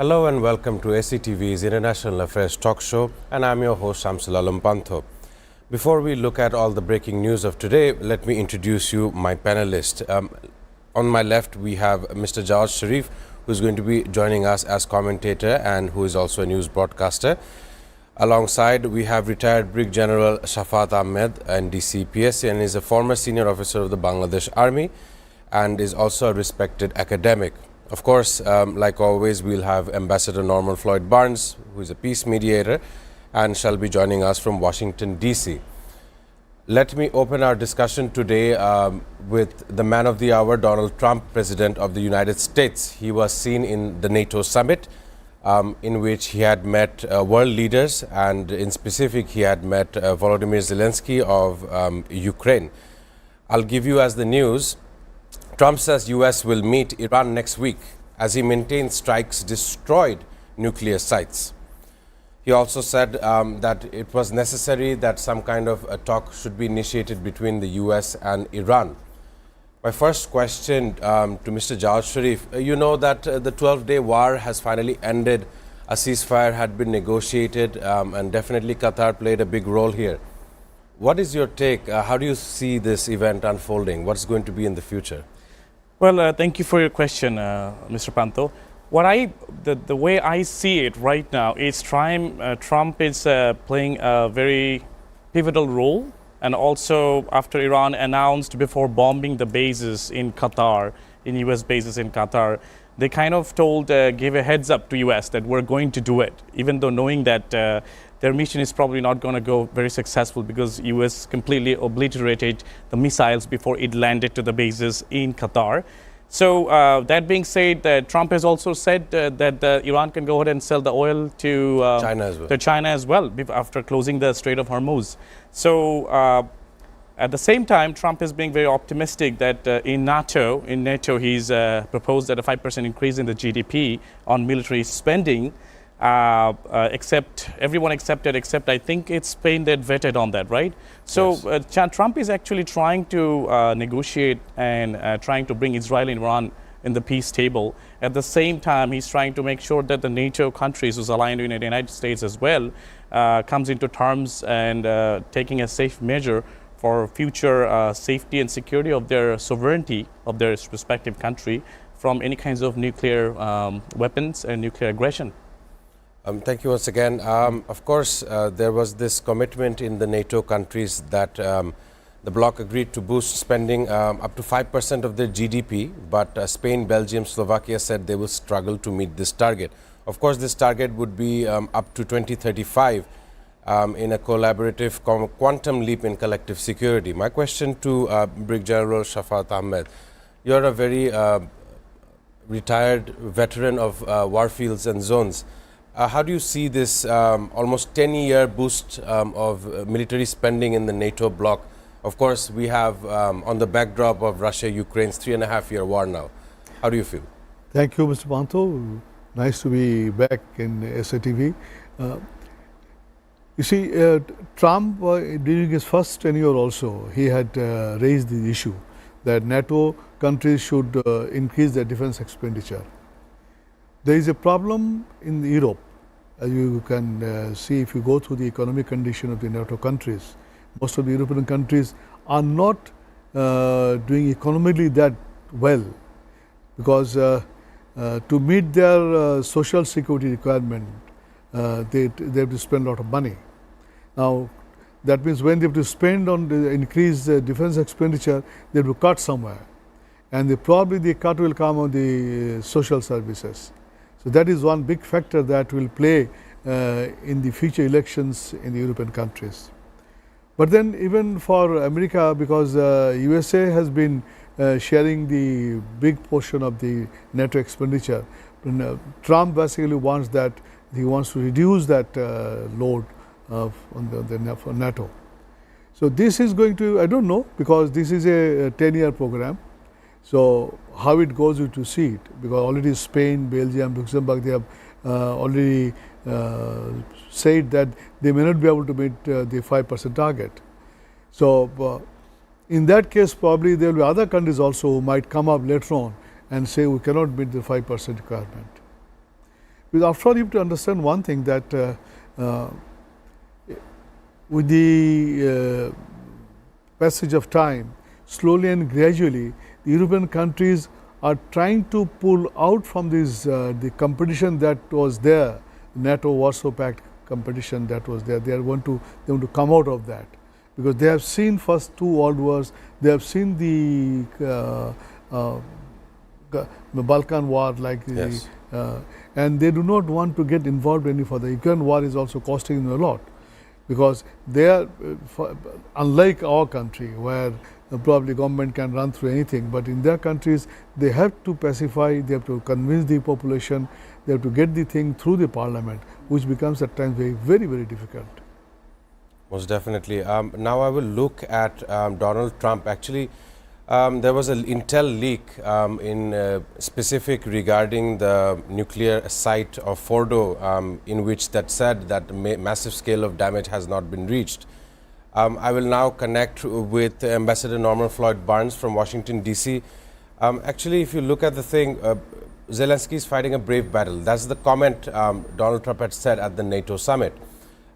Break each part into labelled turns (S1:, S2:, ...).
S1: Hello and welcome to SATV's International Affairs Talk Show, and I'm your host Shamsul Alam Pantho. Before we look at all the breaking news of today, let me introduce you my panelists. On my left, we have Mr. Jawad Sharif, who's going to be joining us as commentator and who is also a news broadcaster. Alongside, we have retired Brig General Shafat Ahmed, NDC PSC, and is a former senior officer of the Bangladesh Army and is also a respected academic. Of course, like always, we'll have Ambassador Norman Floyd Barnes, who is a peace mediator and shall be joining us from Washington, D.C. Let me open our discussion today with the man of the hour, Donald Trump, President of the United States. He was seen in the NATO summit, in which he had met world leaders, and in specific, he had met Volodymyr Zelensky of Ukraine. I'll give you as the news. Trump says U.S. will meet Iran next week as he maintains strikes destroyed nuclear sites. He also said that it was necessary that some kind of a talk should be initiated between the U.S. and Iran. My first question to Mr. Jawad Sharif, you know that the 12-day war has finally ended, a ceasefire had been negotiated, and definitely Qatar played a big role here. What is your take? How do you see this event unfolding? What's going to be in the future?
S2: Well, thank you for your question, Mr. Pantho. The way I see it right now is Trump is playing a very pivotal role, and also after Iran announced before bombing the bases in Qatar, in U.S. bases in Qatar, they kind of gave a heads up to U.S. that we're going to do it, even though knowing that their mission is probably not going to go very successful because U.S. completely obliterated the missiles before it landed to the bases in Qatar. So that being said, Trump has also said that Iran can go ahead and sell the oil to China as well after closing the Strait of Hormuz. So at the same time, Trump is being very optimistic that in NATO, he's proposed that a 5% increase in the GDP on military spending. Everyone accepted, except I think it's Spain that vetted on that, right? So yes. Trump is actually trying to negotiate and trying to bring Israel and Iran in the peace table. At the same time, he's trying to make sure that the NATO countries who's aligned with the United States as well comes into terms and taking a safe measure for future safety and security of their sovereignty of their respective country from any kinds of nuclear weapons and nuclear aggression.
S1: Thank you once again. Of course, there was this commitment in the NATO countries that the bloc agreed to boost spending up to 5% of their GDP, but Spain, Belgium, Slovakia said they will struggle to meet this target. Of course, this target would be up to 2035 in a collaborative quantum leap in collective security. My question to Brig General Shafat Ahmed, you're a very retired veteran of warfields and zones. How do you see this almost 10-year boost of military spending in the NATO bloc? Of course, we have on the backdrop of Russia-Ukraine's 3.5-year war now. How do you feel?
S3: Thank you, Mr. Pantho. Nice to be back in SATV. You see, Trump, during his first tenure also, he had raised the issue that NATO countries should increase their defense expenditure. There is a problem in Europe, as you can see if you go through the economic condition of the NATO countries. Most of the European countries are not doing economically that well because to meet their social security requirement, they have to spend a lot of money. Now, that means when they have to spend on the increased defense expenditure, they have to cut somewhere. And probably the cut will come on the social services. So that is one big factor that will play in the future elections in the European countries. But then even for America, because USA has been sharing the big portion of the NATO expenditure, Trump basically wants that, he wants to reduce that load for NATO. So this is going to, I don't know, because this is a 10-year program. So how it goes, you to see it, because already Spain, Belgium, Luxembourg, they have already said that they may not be able to meet the 5% target. So in that case, probably there will be other countries also who might come up later on and say we cannot meet the 5% requirement. Because after all, you have to understand one thing, that with the passage of time, slowly and gradually, the European countries are trying to pull out from this the competition that was there, NATO Warsaw Pact competition that was there. They want to come out of that, because they have seen first two world wars, they have seen the Balkan war, like
S1: Yes.
S3: and they do not want to get involved any further. Ukraine war is also costing them a lot, because they are unlike our country, where probably government can run through anything, but in their countries they have to pacify, they have to convince the population, they have to get the thing through the parliament, which becomes at times very, very difficult.
S1: Most definitely. Now I will look at Donald Trump. Actually, there was an intel leak in specific regarding the nuclear site of Fordo, in which that said that massive scale of damage has not been reached. I will now connect with Ambassador Norman Floyd Barnes from Washington, D.C. Actually, if you look at the thing, Zelensky is fighting a brave battle. That's the comment Donald Trump had said at the NATO summit.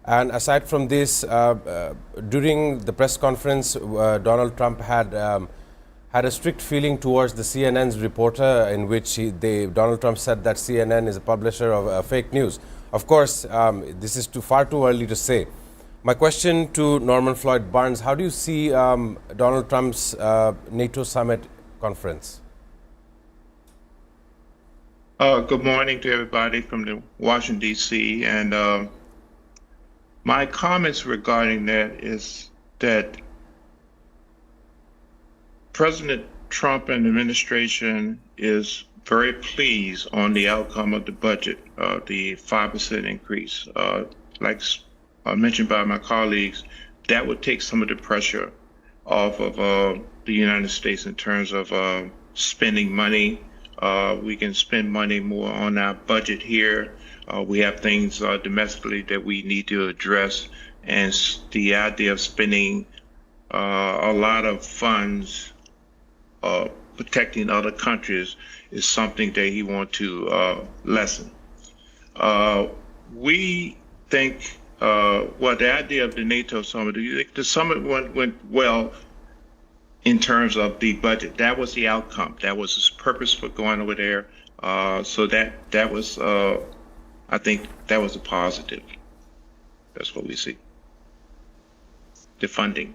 S1: And aside from this, during the press conference, Donald Trump had a strict feeling towards the CNN's reporter, in which Donald Trump said that CNN is a publisher of fake news. Of course, this is far too early to say. My question to Norman Floyd Barnes: how do you see Donald Trump's NATO summit conference?
S4: Good morning to everybody from the Washington, D.C. And my comments regarding that is that President Trump and the administration is very pleased on the outcome of the budget, the 5% increase. Like mentioned by my colleagues, that would take some of the pressure off of the United States in terms of spending money. We can spend money more on our budget here. We have things domestically that we need to address, and the idea of spending a lot of funds protecting other countries is something that he wants to lessen. We think, the idea of the NATO summit, the summit went well in terms of the budget. That was the outcome. That was his purpose for going over there. So that was, I think that was a positive. That's what we see. The funding.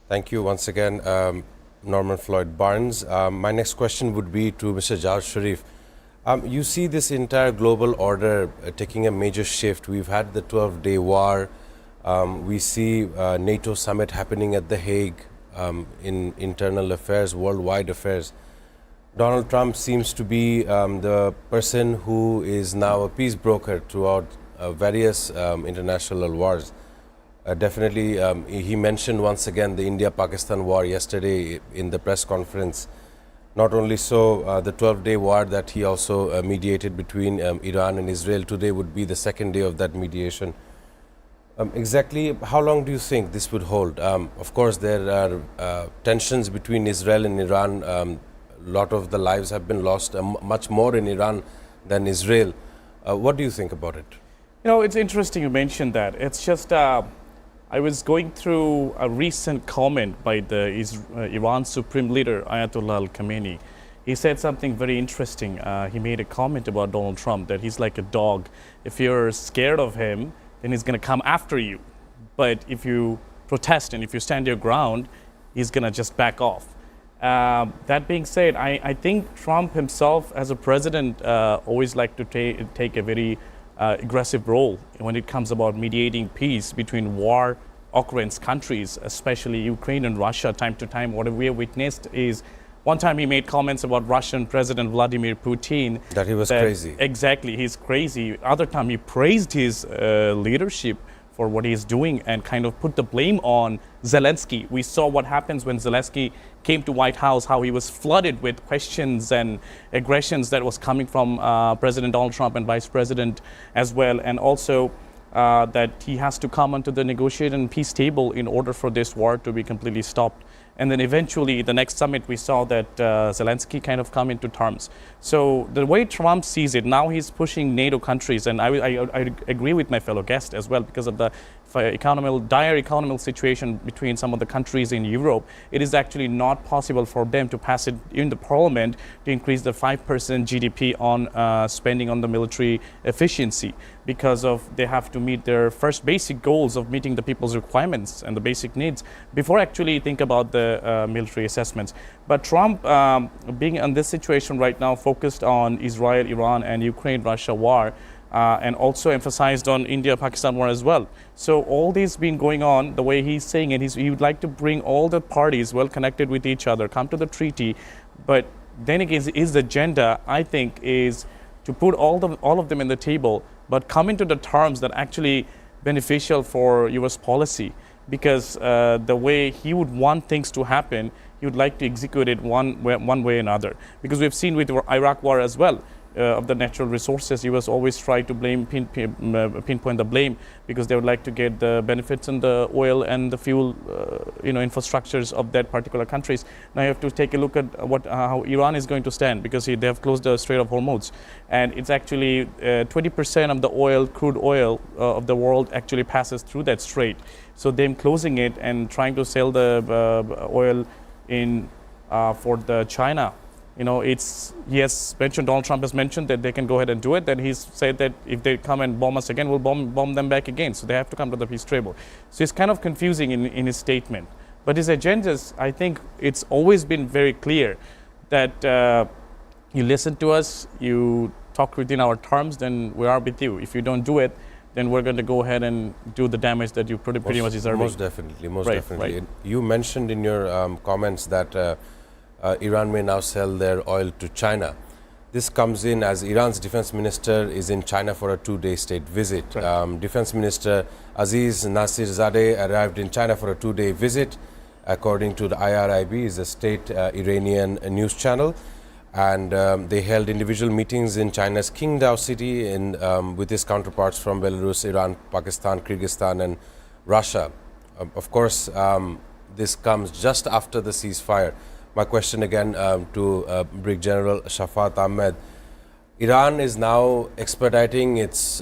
S1: Thank you once again, Norman Floyd Barnes. My next question would be to Mr. Jawad Sharif. You see this entire global order taking a major shift. We've had the 12-day war. We see NATO summit happening at The Hague in internal affairs, worldwide affairs. Donald Trump seems to be the person who is now a peace broker throughout various international wars. Definitely, he mentioned once again the India-Pakistan war yesterday in the press conference. Not only so, the 12-day war that he also mediated between Iran and Israel today would be the second day of that mediation. Exactly how long do you think this would hold? Of course, there are tensions between Israel and Iran. A lot of the lives have been lost, much more in Iran than Israel. What do you think about it?
S2: You know, it's interesting you mentioned that. It's just, I was going through a recent comment by the Iran Supreme Leader, Ayatollah Khamenei. He said something very interesting. He made a comment about Donald Trump, that he's like a dog. If you're scared of him, then he's going to come after you. But if you protest and if you stand your ground, he's going to just back off. That being said, I think Trump himself as a president always like to take a very aggressive role when it comes about mediating peace between war occurrence countries, especially Ukraine and Russia. Time to time, what we have witnessed is one time he made comments about Russian President Vladimir Putin.
S1: That he was crazy.
S2: Exactly, he's crazy. Other time he praised his leadership for what he's doing and kind of put the blame on Zelensky. We saw what happens when Zelensky came to White House, how he was flooded with questions and aggressions that was coming from President Donald Trump and Vice President as well. And also that he has to come onto the negotiating peace table in order for this war to be completely stopped. And then eventually, the next summit, we saw that Zelensky kind of come into terms. So the way Trump sees it, now he's pushing NATO countries, and I agree with my fellow guest as well, because of the dire economic situation between some of the countries in Europe. It is actually not possible for them to pass it in the parliament to increase the 5% GDP on spending on the military efficiency, because of they have to meet their first basic goals of meeting the people's requirements and the basic needs before actually think about the military assessments. But Trump, being in this situation right now, focused on Israel, Iran, and Ukraine-Russia war, and also emphasized on India-Pakistan war as well. So all these been going on, the way he's saying it, he would like to bring all the parties well connected with each other, come to the treaty. But then again, his agenda, I think, is to put all of them in the table, but come into the terms that actually beneficial for U.S. policy. Because the way he would want things to happen, he would like to execute it one way or another. Because we've seen with the Iraq war as well, of the natural resources, U.S. always try to pinpoint the blame, because they would like to get the benefits in the oil and the fuel, infrastructures of that particular countries. Now you have to take a look at how Iran is going to stand, because they have closed the Strait of Hormuz, and it's actually 20% of the crude oil of the world actually passes through that strait. So them closing it and trying to sell the oil in for the China. Donald Trump has mentioned that they can go ahead and do it. Then he's said that if they come and bomb us again, we'll bomb them back again. So they have to come to the peace table. So it's kind of confusing in his statement. But his agendas, I think it's always been very clear that you listen to us, you talk within our terms, then we are with you. If you don't do it, then we're going to go ahead and do the damage that you pretty much deserve.
S1: Most definitely.
S2: Right.
S1: You mentioned in your comments that Iran may now sell their oil to China. This comes in as Iran's defense minister is in China for a 2-day state visit.
S2: Right.
S1: Defense minister Aziz Nasirzadeh arrived in China for a 2-day visit, according to the IRIB, is a state Iranian news channel. And they held individual meetings in China's Qingdao city with his counterparts from Belarus, Iran, Pakistan, Kyrgyzstan, and Russia. Of course, this comes just after the ceasefire. My question again to Brig General Shafat Ahmed. Iran is now expediting its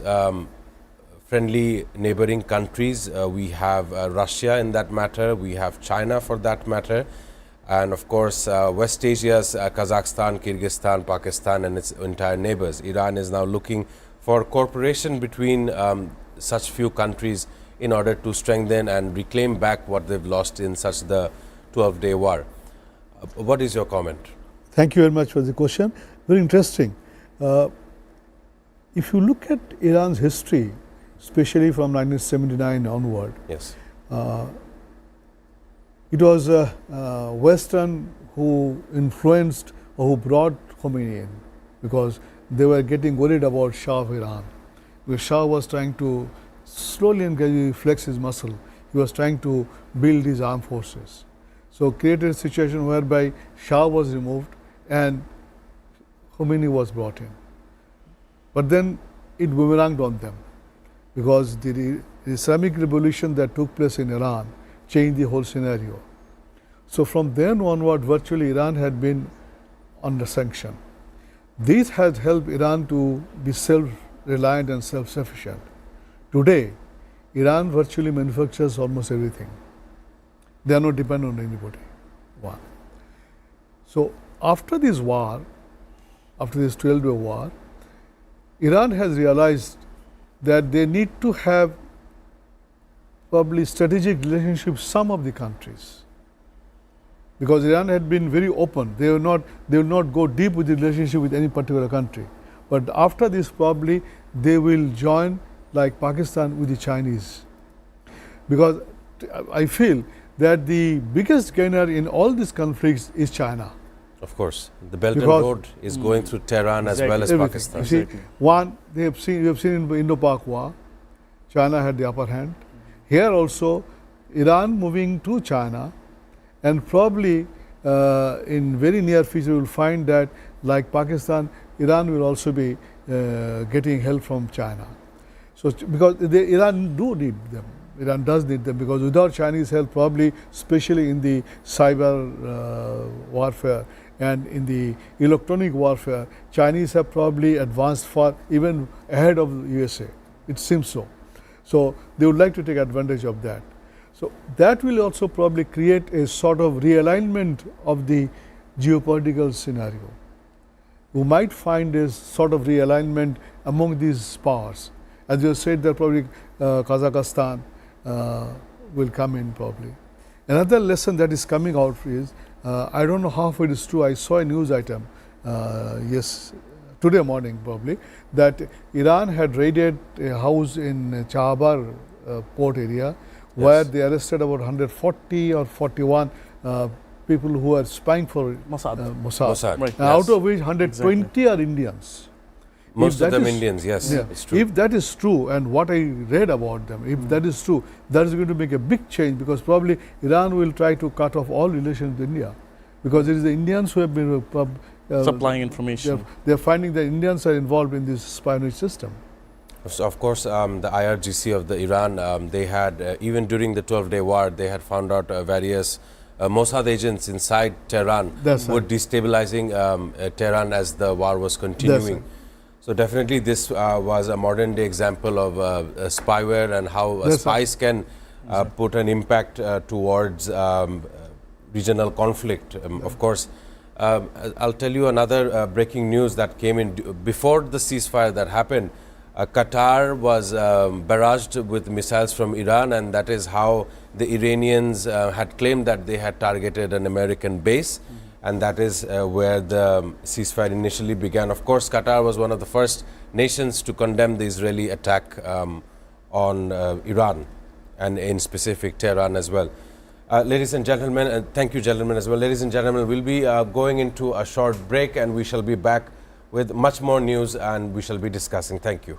S1: friendly neighboring countries. We have Russia in that matter. We have China for that matter. And of course, West Asia's Kazakhstan, Kyrgyzstan, Pakistan, and its entire neighbors. Iran is now looking for cooperation between such few countries in order to strengthen and reclaim back what they've lost in such the 12-day war. What is your comment?
S3: Thank you very much for the question. Very interesting. If you look at Iran's history, especially from 1979 onward,
S1: Yes.
S3: It was Western who influenced or who brought Khomeini in, because they were getting worried about Shah of Iran. Because Shah was trying to slowly and gradually flex his muscle. He was trying to build his armed forces. So created a situation whereby Shah was removed and Khomeini was brought in. But then it boomeranged on them, because the Islamic revolution that took place in Iran changed the whole scenario. So from then onward, virtually Iran had been under sanction. This has helped Iran to be self-reliant and self-sufficient. Today, Iran virtually manufactures almost everything. They are not dependent on anybody. One. So after this war, after this 12-day war, Iran has realized that they need to have probably strategic relationship with some of the countries, because Iran had been very open. They will not go deep with the relationship with any particular country. But after this, probably they will join, like Pakistan, with the Chinese, because I feel that the biggest gainer in all these conflicts is China.
S1: Of course, the Belt and Road is going through Tehran as well as
S3: Everything.
S1: Pakistan.
S3: You see, one, we have seen in the Indo-Pak war, China had the upper hand. Here also, Iran moving to China, and probably in very near future, you will find that, like Pakistan, Iran will also be getting help from China. So, because Iran do need them. Iran does need them, because without Chinese help, probably, especially in the cyber warfare and in the electronic warfare, Chinese have probably advanced far even ahead of the USA. It seems so. So they would like to take advantage of that. So that will also probably create a sort of realignment of the geopolitical scenario. We might find a sort of realignment among these powers. As you said, that probably Kazakhstan will come in probably. Another lesson that is coming out is, I don't know how it is true, I saw a news item, today morning probably, that Iran had raided a house in Chahabar port area, where they arrested about 140 or 41 people who are spying for Mossad.
S2: Right.
S3: Out of which 120 are Indians.
S1: Most
S3: If
S1: of
S3: that
S1: them
S3: is-
S1: Indians, yes,
S3: Yeah.
S1: it's true.
S3: If that is true, and what I read about them, if that is true, that is going to make a big change, because probably Iran will try to cut off all relations with India, because it is the Indians who have been
S2: Supplying information.
S3: They are finding that Indians are involved in this espionage system.
S1: So of course, the IRGC of the Iran, they had, even during the 12-day war, they had found out various Mossad agents inside Tehran
S3: That's
S1: were
S3: right.
S1: destabilizing Tehran as the war was continuing.
S3: right.
S1: So definitely this was a modern day example of spyware and how
S3: That's right.
S1: spies can put an impact towards regional conflict. Of course, I'll tell you another breaking news that came in before the ceasefire that happened. Qatar was barraged with missiles from Iran, and that is how the Iranians had claimed that they had targeted an American base, and that is where the ceasefire initially began. Of course, Qatar was one of the first nations to condemn the Israeli attack on Iran, and in specific Tehran as well. Ladies and gentlemen, and thank you gentlemen as well. Ladies and gentlemen, we'll be going into a short break, and we shall be back with much more news, and we shall be discussing. Thank you.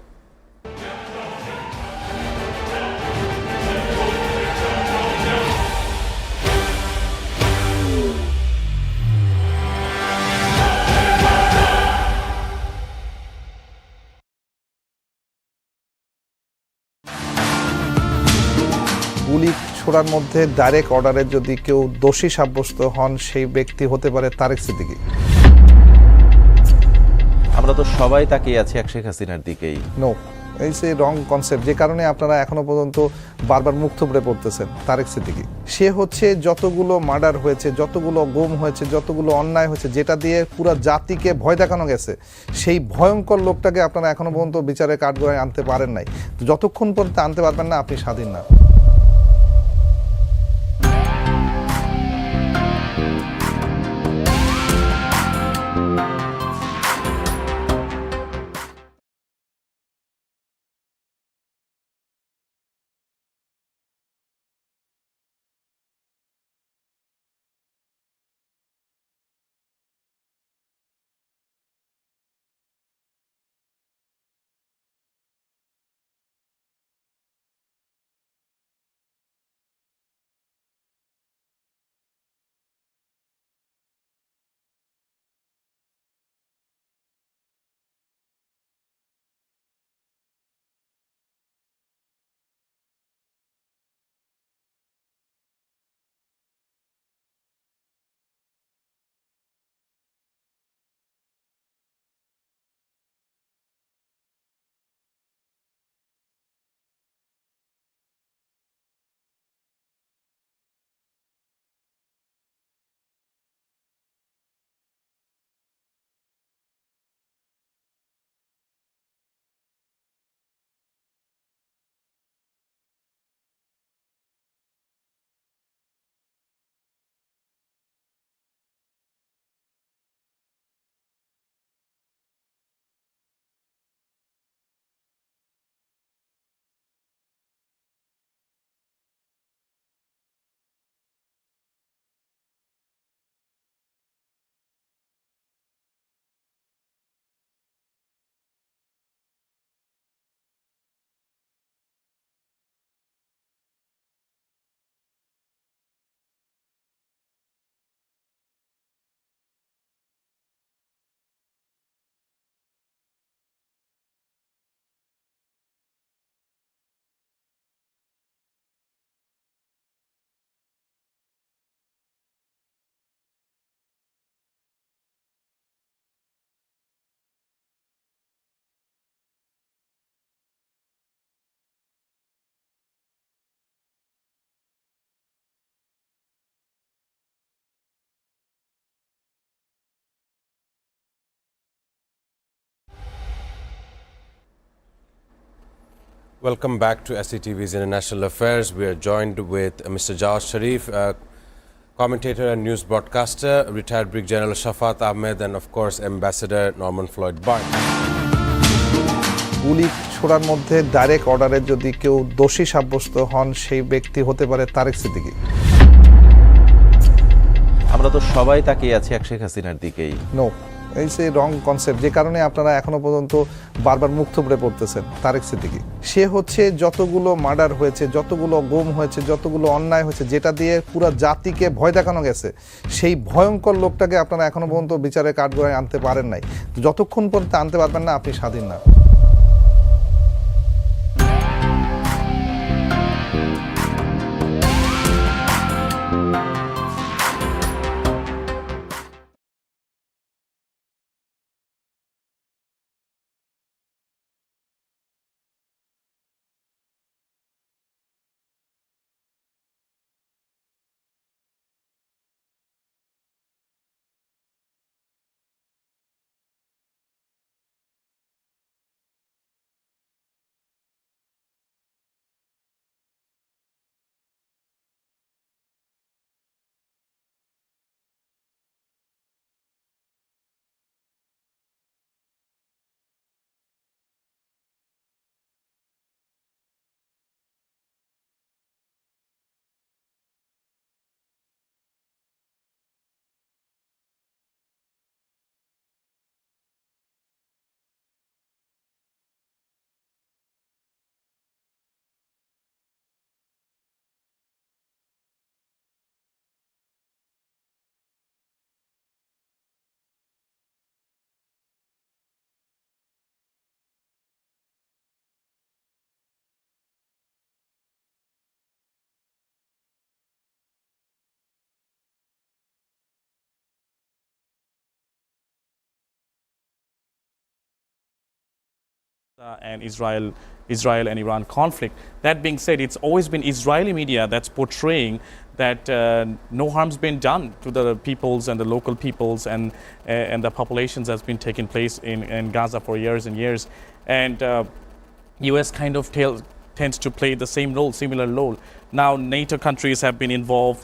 S5: গুলি ছোড়ার মধ্যে direct অর্ডারে যদি কেউ দোষী সাব্যস্ত হন, সেই ব্যক্তি হতে পারে তারেক সিদ্দিকী।
S6: আমরা তো সবাই তাকিয়ে আছি শেখ হাসিনার দিকেই।
S5: নো, এই যে রং কনসেপ্ট, যে কারণে আপনারা এখনো পর্যন্ত বারবার মুখ থুবড়ে পড়তেছেন। তারেক সিদ্দিকী সে হচ্ছে যতগুলো মার্ডার হয়েছে, যতগুলো গুম হয়েছে, যতগুলো অন্যায় হয়েছে, যেটা দিয়ে পুরো জাতিকে ভয় দেখানো গেছে, সেই ভয়ঙ্কর লোকটাকে আপনারা এখনো পর্যন্ত বিচারের কাঠগড়ায় আনতে পারেন নাই। যতক্ষণ পর্যন্ত আনতে পারবেন না, আপনি স্বাধীন না।
S1: Welcome back to SATV's International Affairs. We are joined with Mr. Jawad Sharif, commentator and news broadcaster, retired Brigadier General Shafat Ahmed, and of course Ambassador Norman Floyd Barnes.
S5: গুলি ছোড়ার মধ্যে ডাইরেক্ট অর্ডারে যদি কেউ দোষী সাব্যস্ত হন সেই ব্যক্তি হতে পারে তারেক সিদ্দিকী।
S6: আমরা তো সবাই তাকিয়ে আছি শেখ হাসিনার দিকেই।
S5: নো, এই যে রং কনসেপ্ট, যে কারণে আপনারা এখনো পর্যন্ত বারবার মুখ থুবড়ে পড়তেছেন তারেক সিদ্দিকী। সে হচ্ছে যতগুলো মার্ডার হয়েছে, যতগুলো গুম হয়েছে, যতগুলো অন্যায় হয়েছে, যেটা দিয়ে পুরো জাতিকে ভয় দেখানো গেছে, সেই ভয়ঙ্কর লোকটাকে আপনারা এখনো পর্যন্ত বিচারের কাঠগড়ায় আনতে পারেন নাই। যতক্ষণ পর্যন্ত আনতে পারবেন না, আপনি স্বাধীন না।
S2: And Israel and Iran conflict. That being said, it's always been Israeli media that's portraying that no harm's been done to the peoples and the local peoples and the populations that's been taking place in Gaza for years and years. And U.S. kind of tends to play the same role, similar role. Now NATO countries have been involved.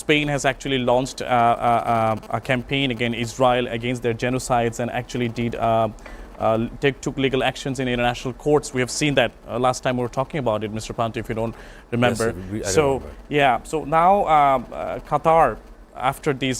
S2: Spain has actually launched a campaign against Israel, against their genocides, and actually did took legal actions in international courts. We have seen that last time we were talking about it, Mr. Panto, if you don't remember.
S1: Yes, I remember.
S2: Yeah, so now Qatar, after this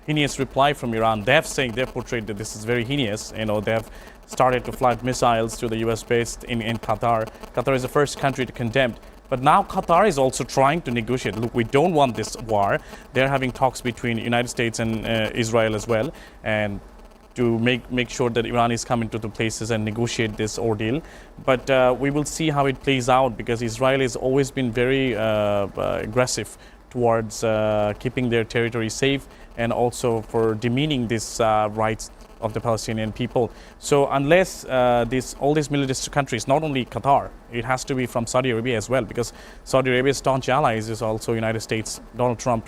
S2: heinous reply from Iran, they've portrayed that this is very heinous. You know, they have started to fly missiles to the U.S. base in Qatar. Qatar is the first country to condemn. But now Qatar is also trying to negotiate. Look, we don't want this war. They're having talks between the United States and Israel as well, and to make sure that Iran is coming to the places and negotiate this ordeal. But we will see how it plays out, because Israel has always been very aggressive towards keeping their territory safe and also for demeaning these rights of the Palestinian people. So unless all these militaristic countries, not only Qatar, it has to be from Saudi Arabia as well, because Saudi Arabia's staunch allies is also United States.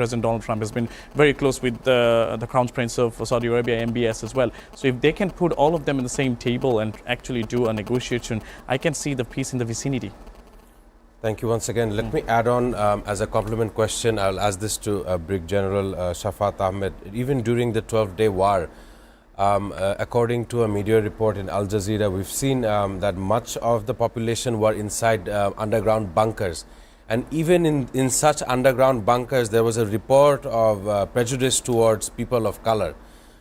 S2: President Donald Trump has been very close with the Crown Prince of Saudi Arabia, MBS as well. So if they can put all of them in the same table and actually do a negotiation, I can see the peace in the vicinity.
S1: Thank you once again. Let me add on as a complement question. I'll ask this to Brigadier General Shafat Ahmed. Even during the 12-day war, according to a media report in Al Jazeera, we've seen that much of the population were inside underground bunkers. And even in such underground bunkers, there was a report of prejudice towards people of color.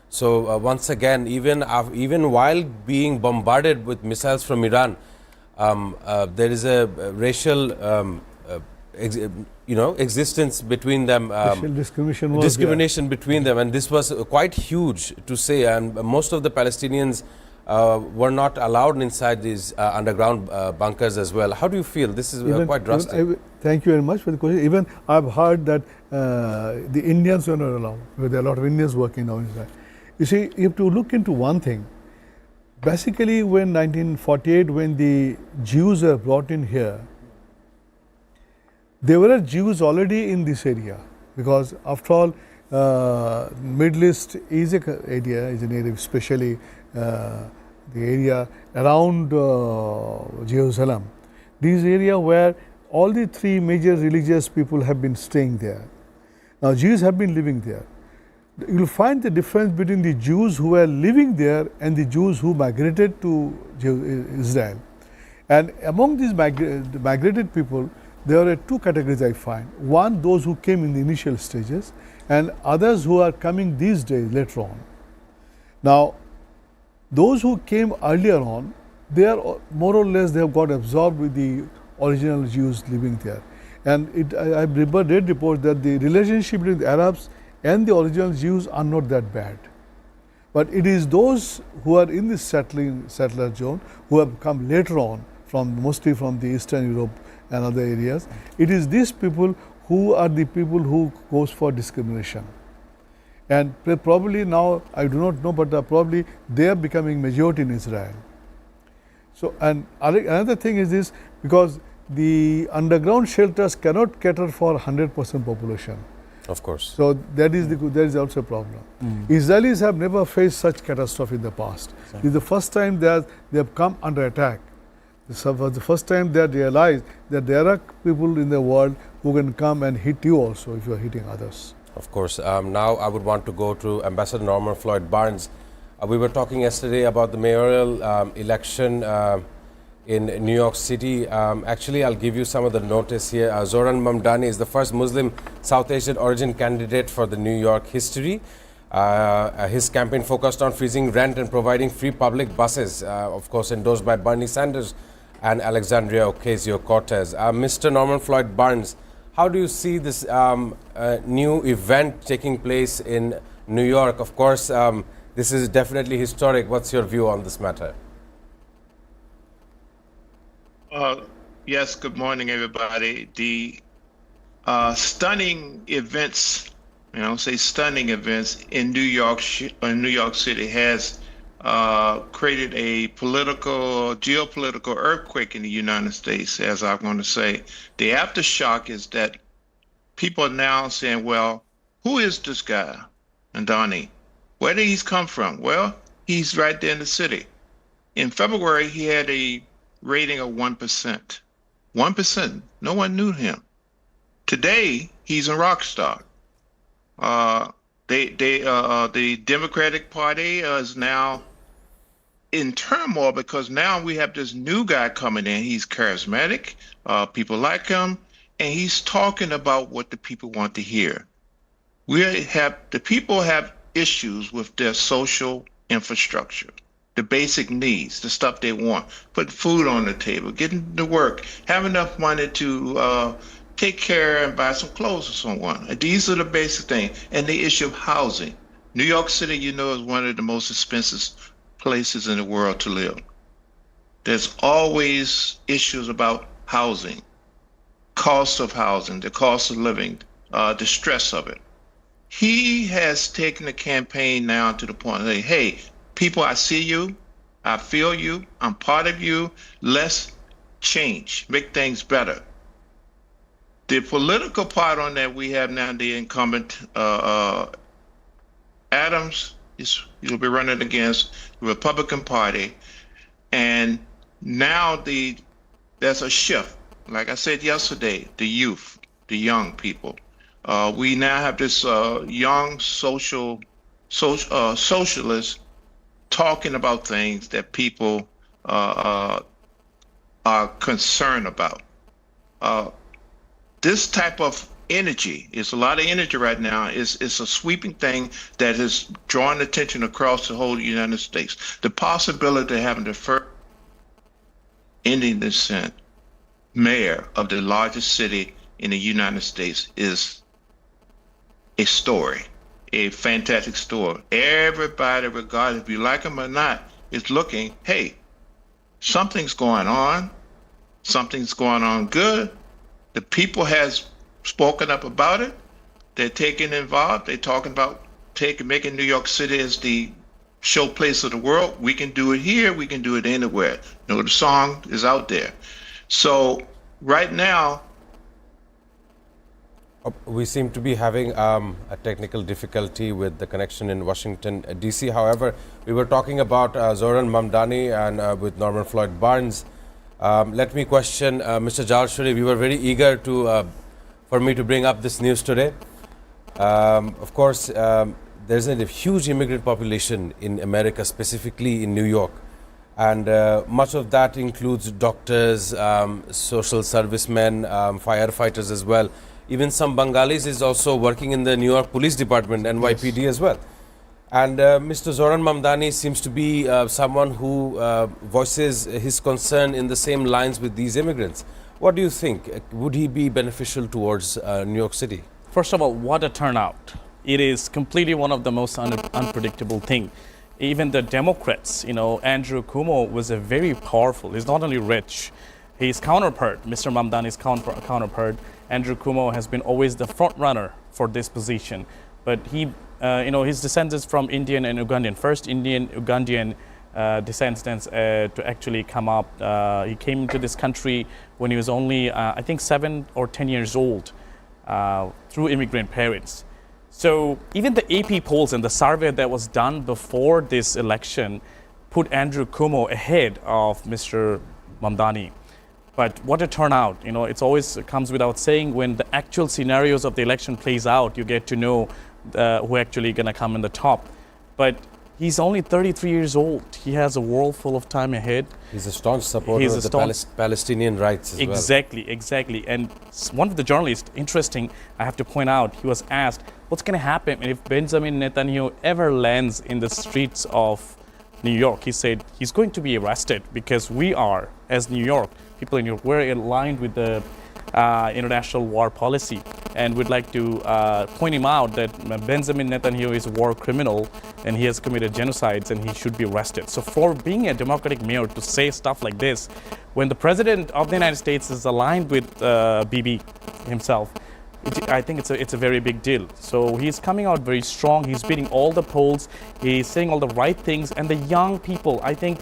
S1: So once again, even while being bombarded with missiles from Iran, there is a racial existence between them, discrimination between them, and this was quite huge to say, and most of the Palestinians were not allowed inside these underground bunkers as well. How do you feel? This is quite drastic.
S3: Thank you very much for the question. Even I've heard that the Indians were not allowed. There are a lot of Indians working now inside. You see, you have to look into one thing. Basically, when 1948, when the Jews were brought in here, there were Jews already in this area, because after all, Middle East is an area, is an area especially the area around Jerusalem. This area where all the three major religious people have been staying there. Now Jews have been living there. You will find the difference between the Jews who were living there and the Jews who migrated to Israel. And among these migrated people, there are two categories I find. One, those who came in the initial stages, and others who are coming these days later on. Now, those who came earlier on, they are more or less, they have got absorbed with the original Jews living there. And I've read reports that the relationship between the Arabs and the original Jews are not that bad. But it is those who are in this settler zone who have come later on, mostly from the Eastern Europe and other areas. It is these people who are the people who goes for discrimination. And probably now, I do not know, but probably they are becoming majority in Israel. So, and another thing is this, because the underground shelters cannot cater for 100% population.
S1: Of course.
S3: So that is also a problem. Israelis have never faced such catastrophe in the past. This is the first time they have come under attack. This was the first time they realized that there are people in the world who can come and hit you also if you are hitting others.
S1: Of course. Now I would want to go to Ambassador Norman Floyd Barnes. We were talking yesterday about the mayoral election in New York City. Actually, I'll give you some of the notice here. Zoran Mamdani is the first Muslim South Asian origin candidate for the New York history. His campaign focused on freezing rent and providing free public buses, of course endorsed by Bernie Sanders and Alexandria Ocasio-Cortez. Mr. Norman Floyd Barnes, how do you see this new event taking place in New York? Of course, this is definitely historic. What's your view on this matter?
S4: Yes, good morning, everybody. The stunning events, stunning events in New York City has created a geopolitical earthquake in the United States, as I'm going to say. The aftershock is that people are now saying, well, who is this guy, Mamdani? Where did he come from? Well, he's right there in the city. In February, he had a rating of 1%. 1%. No one knew him. Today, he's a rock star. The Democratic Party is now in turmoil because now we have this new guy coming in. He's charismatic. People like him, and he's talking about what the people want to hear. The people have issues with their social infrastructure, the basic needs, the stuff they want, put food on the table, getting to work, have enough money to take care and buy some clothes for someone. And these are the basic things. And the issue of housing. New York City, is one of the most expensive places in the world to live. There's always issues about housing, cost of housing, the cost of living, the stress of it. He has taken the campaign now to the point of saying, hey, people, I see you, I feel you, I'm part of you, let's change, make things better. The political part on that, we have now the incumbent Adams, he'll be running against the Republican Party, and now there's a shift. Like I said yesterday, the youth, the young people. We now have this young socialists talking about things that people are concerned about. This type of energy, is a lot of energy right now, is a sweeping thing that is drawing attention across the whole United States. The possibility of having the first Indian descent mayor of the largest city in the United States is a story, a fantastic story. Everybody, regardless if you like them or not, is looking, hey, something's going on good. The people has spoken up about it. They're taking involved. They're talking about making New York City as the showplace of the world. We can do it here. We can do it anywhere. The song is out there. So right now,
S1: We seem to be having a technical difficulty with the connection in Washington, D.C. However, we were talking about Zoran Mamdani and with Norman Floyd Barnes. Let me question Mr. Jalshuri. We were very eager to for me to bring up this news today. Of course, there's a huge immigrant population in America, specifically in New York. And much of that includes doctors, social servicemen, firefighters as well. Even some Bengalis is also working in the New York Police Department, NYPD as well. And Mr. Zoran Mamdani seems to be someone who voices his concern in the same lines with these immigrants. What do you think? Would he be beneficial towards New York City?
S2: First of all, what a turnout. It is completely one of the most unpredictable thing. Even the Democrats, Andrew Cuomo was a very powerful, he's not only rich, his counterpart, Mr. Mamdani's counterpart, Andrew Cuomo has been always the front runner for this position. But he, his descendants from Indian and Ugandan, first Indian, Ugandan descendants to actually come up. He came into this country when he was only, I think, 7 or 10 years old through immigrant parents. So even the AP polls and the survey that was done before this election put Andrew Cuomo ahead of Mr. Mamdani. But what a turnout. It's always comes without saying, when the actual scenarios of the election plays out, you get to know who actually going to come in the top. But he's only 33 years old. He has a world full of time ahead.
S1: He's a staunch supporter of the Palestinian rights as well.
S2: Exactly. And one of the journalists, interesting, I have to point out, he was asked, what's going to happen if Benjamin Netanyahu ever lands in the streets of New York? He said he's going to be arrested because we are, as New York, people in New York, we're aligned with the international war policy. And we'd like to point him out that Benjamin Netanyahu is a war criminal and he has committed genocides and he should be arrested. So for being a Democratic mayor to say stuff like this, when the President of the United States is aligned with Bibi himself, I think it's a very big deal. So he's coming out very strong. He's beating all the polls. He's saying all the right things. And the young people, I think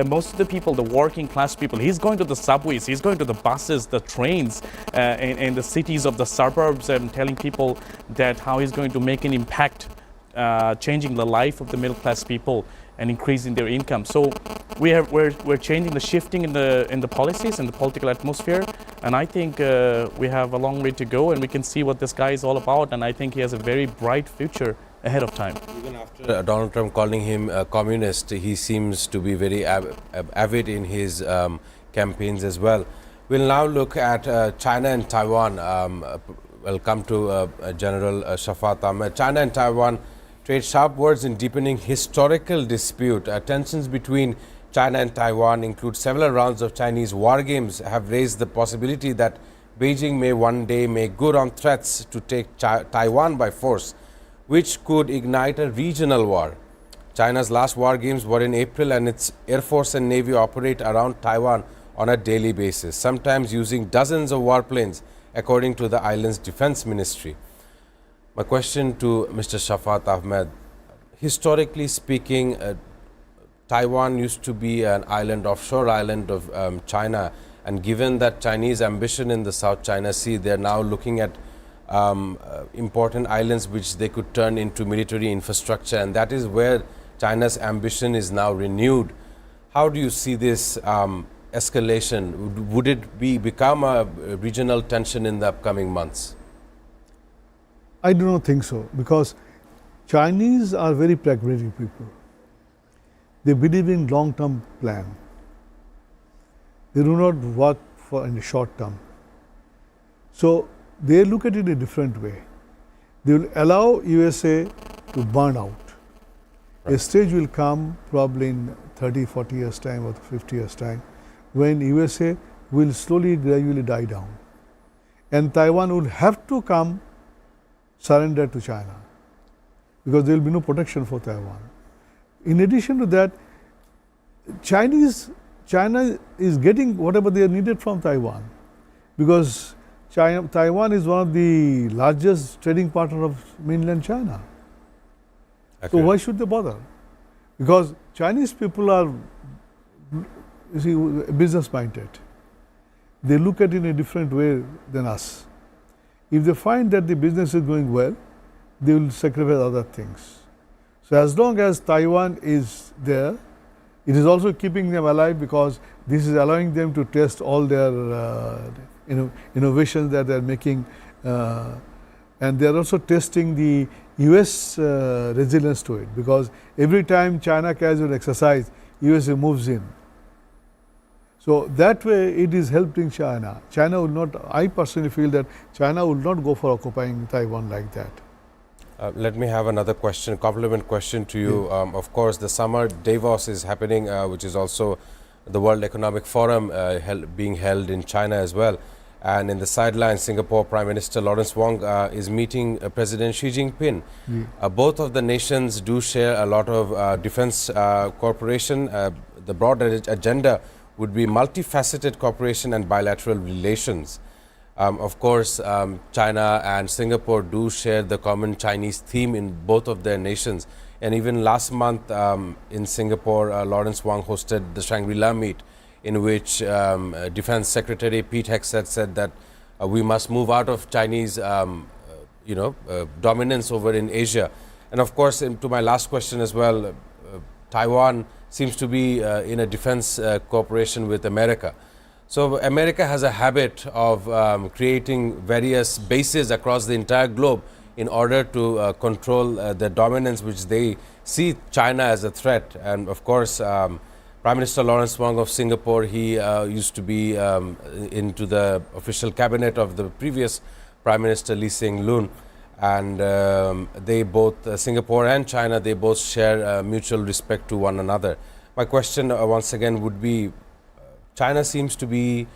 S2: most of the people, the working class people, he's going to the subways, he's going to the buses, the trains, in the cities of the suburbs, and telling people that how he's going to make an impact, changing the life of the middle class people and increasing their income. So we're changing the shifting in the policies and the political atmosphere, and I think we have a long way to go, and we can see what this guy is all about, and I think he has a very bright future ahead of time.
S1: Even after Donald Trump calling him a communist, he seems to be very avid in his campaigns as well. We'll now look at China and Taiwan. We'll come to General Shafat Ahmed. China and Taiwan trade sharp words in deepening historical dispute. Tensions between China and Taiwan include several rounds of Chinese war games have raised the possibility that Beijing may one day make good on threats to take Taiwan by force, which could ignite a regional war. China's last war games were in April, and its Air Force and Navy operate around Taiwan on a daily basis, sometimes using dozens of warplanes, according to the island's defense ministry. My question to Mr. Shafat Ahmed, historically speaking, Taiwan used to be an island, offshore island of China, and given that Chinese ambition in the South China Sea, they're now looking at important islands which they could turn into military infrastructure, and that is where China's ambition is now renewed. How do you see this escalation? Would it become a regional tension in the upcoming months?
S3: I do not think so, because Chinese are very pragmatic people. They believe in long-term plan. They do not work in the short term. So they look at it a different way. They will allow USA to burn out. Right. A stage will come probably in 30, 40 years time or 50 years time when USA will slowly, gradually die down. And Taiwan will have to come surrender to China, because there will be no protection for Taiwan. In addition to that, China is getting whatever they are needed from Taiwan, because Taiwan is one of the largest trading partner of mainland China. Okay. So why should they bother? Because Chinese people are, you see, business minded. They look at it in a different way than us. If they find that the business is going well, they will sacrifice other things. So as long as Taiwan is there, it is also keeping them alive because this is allowing them to test all their innovations that they are making, and they are also testing the US resilience to it, because every time China carries an exercise, USA moves in. So that way it is helping China. China will not, I personally feel that China will not go for occupying Taiwan like that.
S1: Let me have another question, complement question to you. Of course, the summer Davos is happening, which is also the World Economic Forum being held in China as well. And in the sidelines, Singapore Prime Minister Lawrence Wong is meeting President Xi Jinping. Both of the nations do share a lot of defense cooperation. The broader agenda would be multifaceted cooperation and bilateral relations. Of course, China and Singapore do share the common Chinese theme in both of their nations. And even last month in Singapore, Lawrence Wong hosted the Shangri-La meet, in which Defense Secretary Pete Hegseth said that we must move out of Chinese dominance over in Asia. And of course, to my last question as well, Taiwan seems to be in a defense cooperation with America. So America has a habit of creating various bases across the entire globe in order to control the dominance which they see China as a threat. And of course, Prime Minister Lawrence Wong of Singapore, he used to be into the official cabinet of the previous Prime Minister Lee Hsien Loong. And they both, Singapore and China, they both share mutual respect to one another. My question once again would be, China seems to be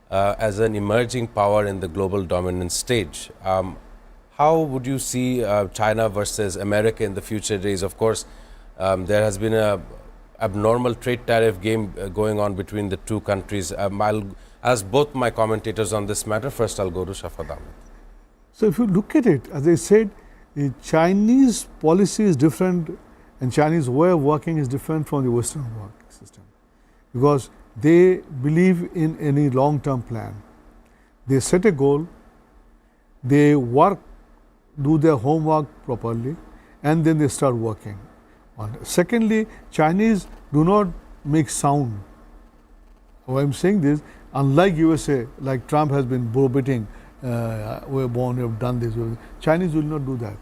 S1: as an emerging power in the global dominance stage. How would you see China versus America in the future days? Of course, there has been a abnormal trade tariff game going on between the two countries. I'll ask both my commentators on this matter. First, I'll go to Shafat Ahmed.
S3: So if you look at it, as I said, the Chinese policy is different and Chinese way of working is different from the Western work system, because they believe in any long-term plan. They set a goal, they work, do their homework properly, and then they start working on it. Secondly, Chinese do not make sound. Why I'm saying this, unlike USA, like Trump has been prohibiting, we're born, we have done this. Chinese will not do that.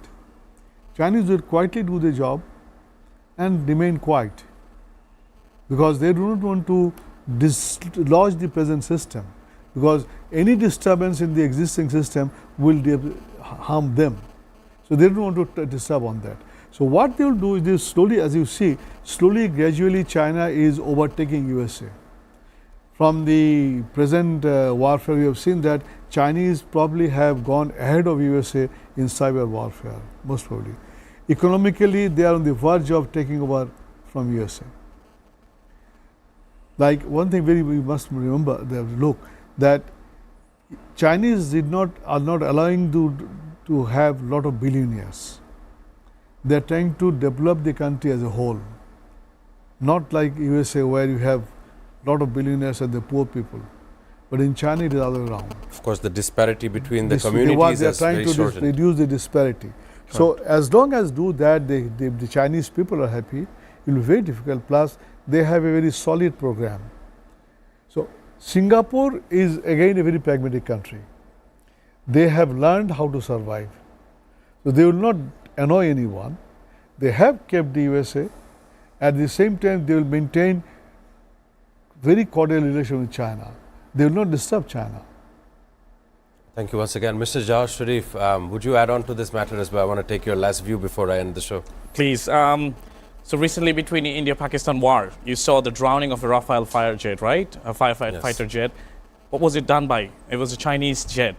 S3: Chinese will quietly do the job and remain quiet, because they do not want to dislodge the present system, because any disturbance in the existing system will harm them. So they don't want to disturb on that. So what they will do is they slowly, as you see, slowly, gradually China is overtaking USA. From the present warfare, we have seen that Chinese probably have gone ahead of USA in cyber warfare, most probably. Economically, they are on the verge of taking over from USA. Like one thing we must remember, that Chinese are not allowing to have lot of billionaires. They are trying to develop the country as a whole, not like USA where you have lot of billionaires and the poor people. But in China it is the other way around.
S1: Of course, the disparity between the communities
S3: they are
S1: is
S3: trying
S1: very
S3: to reduce the disparity. So as long as do that, the Chinese people are happy. It will be very difficult. Plus, they have a very solid program. So Singapore is again a very pragmatic country. They have learned how to survive. So they will not annoy anyone. They have kept the USA. At the same time, they will maintain very cordial relation with China. They will not disturb China.
S1: Thank you once again. Mr. Jawad Sharif, would you add on to this matter as well? I want to take your last view before I end the show.
S2: Please. So recently between the India-Pakistan war, you saw the drowning of a Rafale fighter jet, right? A fighter jet. What was it done by? It was a Chinese jet,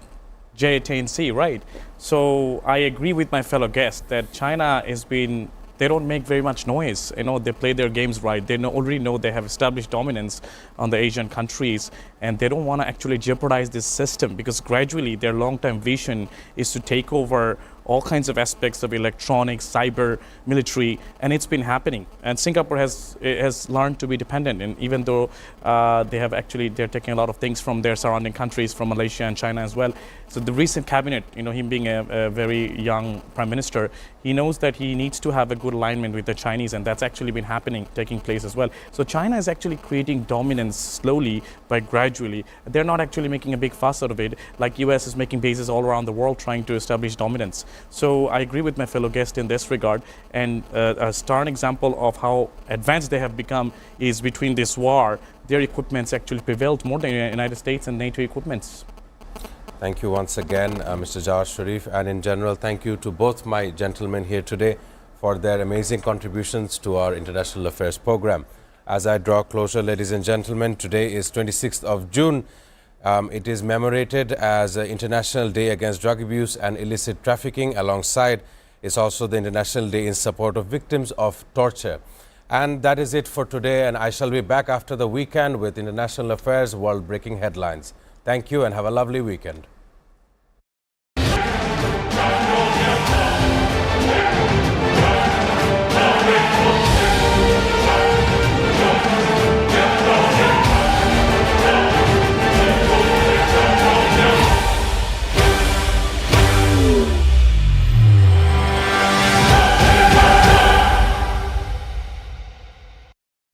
S2: J-18C, right? So I agree with my fellow guest that China has been, they don't make very much noise. You know, they play their games right. They already know they have established dominance on the Asian countries, and they don't want to actually jeopardize this system, because gradually their long-term vision is to take over all kinds of aspects of electronics, cyber, military, and it's been happening. And Singapore has learned to be dependent, and even though they're taking a lot of things from their surrounding countries, from Malaysia and China as well. So the recent cabinet, him being a very young prime minister, he knows that he needs to have a good alignment with the Chinese, and that's actually been taking place as well. So China is actually creating dominance slowly but gradually. They're not actually making a big fuss out of it, like US is making bases all around the world trying to establish dominance. So I agree with my fellow guest in this regard, and a stark example of how advanced they have become is between this war, their equipments actually prevailed more than the United States and NATO equipments.
S1: Thank you once again, Mr. Jawad Sharif, and in general, thank you to both my gentlemen here today for their amazing contributions to our international affairs program. As I draw closer, ladies and gentlemen, today is 26th of June. It is commemorated as International Day Against Drug Abuse and Illicit Trafficking. Alongside, it's also the International Day in support of victims of torture. And that is it for today, and I shall be back after the weekend with international affairs, world-breaking headlines. Thank you and have a lovely weekend.